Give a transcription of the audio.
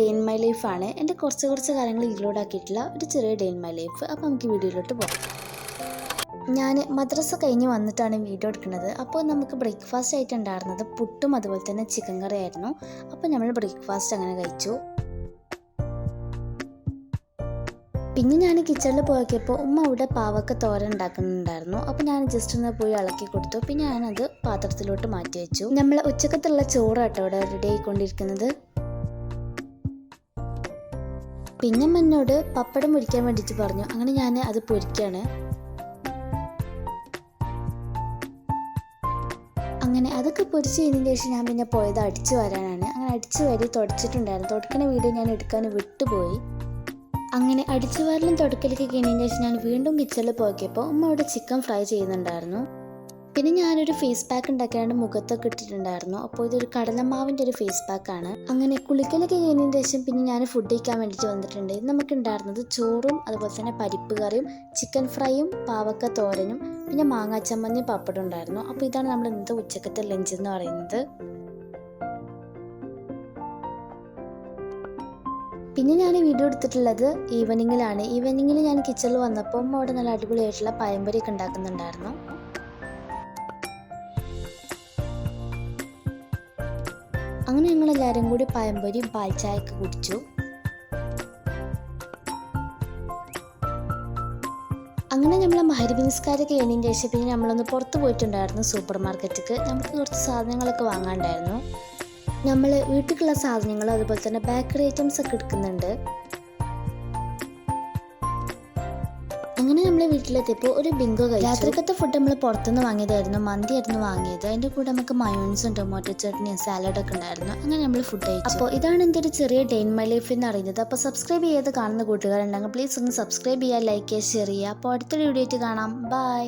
Day in my ലൈഫാണ്. എൻ്റെ കുറച്ച് കാര്യങ്ങൾ ഇൻക്ലൂഡ് ആക്കിയിട്ടുള്ള ഒരു ചെറിയ ഡേ ഇൻ മൈ ലൈഫ്. അപ്പോൾ നമുക്ക് വീഡിയോയിലോട്ട് പോകാം. ഞാൻ മദ്രസ കഴിഞ്ഞ് വന്നിട്ടാണ് വീഡിയോ എടുക്കുന്നത്. അപ്പോൾ നമുക്ക് ബ്രേക്ക്ഫാസ്റ്റ് ആയിട്ട് ഉണ്ടായിരുന്നത് പുട്ടും അതുപോലെ തന്നെ ചിക്കൻ കറി ആയിരുന്നു. അപ്പോൾ നമ്മൾ ബ്രേക്ക്ഫാസ്റ്റ് അങ്ങനെ കഴിച്ചു. പിന്നെ ഞാൻ കിച്ചണിൽ പോയപ്പോൾ ഉമ്മ അവിടെ പാവക്ക തോരൻ ഉണ്ടാക്കുന്നുണ്ടായിരുന്നു. അപ്പോൾ ഞാൻ ജസ്റ്റ് ഒന്ന് പോയി ഇളക്കി കൊടുത്തു. പിന്നെ ഞാനത് പാത്രത്തിലോട്ട് മാറ്റി വെച്ചു. നമ്മൾ ഉച്ചക്കത്തുള്ള ചോറാട്ടോ ഇവിടെ റെഡി ആയിക്കൊണ്ടിരിക്കുന്നത്. പിന്നെ എന്നോട് പപ്പടം പൊരിക്കാൻ വേണ്ടിയിട്ട് പറഞ്ഞു. അങ്ങനെ ഞാൻ അത് പൊരിക്കുകയാണ്. അങ്ങനെ അതൊക്കെ പൊരിച്ച് കഴിഞ്ഞതിന് ശേഷം ഞാൻ പിന്നെ പോയത് അടിച്ചു വരാനാണ്. അങ്ങനെ അടിച്ചു വാരി തുടച്ചിട്ടുണ്ടായിരുന്നു. തുടക്കുന്ന വീഡിയോ ഞാൻ എടുക്കാൻ വിട്ടുപോയി. അങ്ങനെ അടിച്ചു വാരലും തുടക്കലൊക്കെ കഴിഞ്ഞതിന് ശേഷം ഞാൻ വീണ്ടും കിച്ചണിൽ പോയപ്പോൾ ഉമ്മ അവിടെ ചിക്കൻ ഫ്രൈ ചെയ്യുന്നുണ്ടായിരുന്നു. പിന്നെ ഞാനൊരു ഫേസ് പാക്ക് ഉണ്ടാക്കിയാണ്ട് മുഖത്തൊക്കെ ഇട്ടിട്ടുണ്ടായിരുന്നു. അപ്പോൾ ഇതൊരു കടലമാവിൻ്റെ ഒരു ഫേസ് പാക്കാണ്. അങ്ങനെ കുളിക്കലൊക്കെ കഴിഞ്ഞതിന് ശേഷം പിന്നെ ഞാൻ ഫുഡ് കഴിക്കാൻ വേണ്ടിയിട്ട് വന്നിട്ടുണ്ട്. നമുക്ക് ഉണ്ടായിരുന്നത് ചോറും അതുപോലെ തന്നെ പരിപ്പ് കറിയും ചിക്കൻ ഫ്രൈയും പാവക്ക തോരനും പിന്നെ മാങ്ങാ ചമ്മന്തിയും പപ്പടം ഉണ്ടായിരുന്നു. അപ്പോൾ ഇതാണ് നമ്മൾ ഇന്നത്തെ ഉച്ചക്കത്തെ ലഞ്ച് എന്ന് പറയുന്നത്. പിന്നെ ഞാൻ വീഡിയോ എടുത്തിട്ടുള്ളത് ഈവനിങ്ങിലാണ്. ഈവനിങ്ങിൽ ഞാൻ കിച്ചണിൽ വന്നപ്പോൾ അവിടെ നല്ല അടിപൊളിയായിട്ടുള്ള പഴംപൊരിയൊക്കെ ഉണ്ടാക്കുന്നുണ്ടായിരുന്നു. അങ്ങനെ ഞങ്ങളെല്ലാവരും കൂടി പഴംപൊരിയും പാൽച്ചായൊക്കെ കുടിച്ചു. അങ്ങനെ നമ്മൾ മഹരിബ് നിസ്കാരമൊക്കെ കഴിഞ്ഞതിന് ശേഷം പിന്നെ നമ്മളൊന്ന് പുറത്ത് പോയിട്ടുണ്ടായിരുന്നു സൂപ്പർ മാർക്കറ്റിക്ക്. നമുക്ക് കുറച്ച് സാധനങ്ങളൊക്കെ വാങ്ങാണ്ടായിരുന്നു. നമ്മൾ വീട്ടിലുള്ള സാധനങ്ങൾ അതുപോലെ തന്നെ ബേക്കറി ഐറ്റംസ് ഒക്കെ എടുക്കുന്നുണ്ട്. അങ്ങനെ നമ്മൾ വീട്ടിലെത്തിയപ്പോൾ ഒരു ബിങ്കോ കഴിച്ചു. രാത്രിക്കത്തെ ഫുഡ് നമ്മൾ പുറത്തുനിന്ന് വാങ്ങിയതായിരുന്നു. മന്തിയായിരുന്നു വാങ്ങിയത്. അതിൻ്റെ കൂടെ നമുക്ക് മയോണീസും ടൊമാറ്റോ ചട്നിയും സാലഡൊക്കെ ഉണ്ടായിരുന്നു. അങ്ങനെ നമ്മൾ ഫുഡ് കഴിച്ചു. അപ്പോൾ ഇതാണ് എൻ്റെ ഒരു ചെറിയ ഡേ ഇൻ മൈ ലൈഫ് എന്ന് അറിയുന്നത്. അപ്പോൾ സബ്സ്ക്രൈബ് ചെയ്ത് കാണുന്ന കൂട്ടുകാരുണ്ടെങ്കിൽ പ്ലീസ് ഒന്ന് സബ്സ്ക്രൈബ് ചെയ്യുക, ലൈക്ക് ചെയ്യുക, ഷെയർ ചെയ്യുക. അപ്പോൾ അടുത്തൊരു വീഡിയോ ആയിട്ട് കാണാം. ബൈ.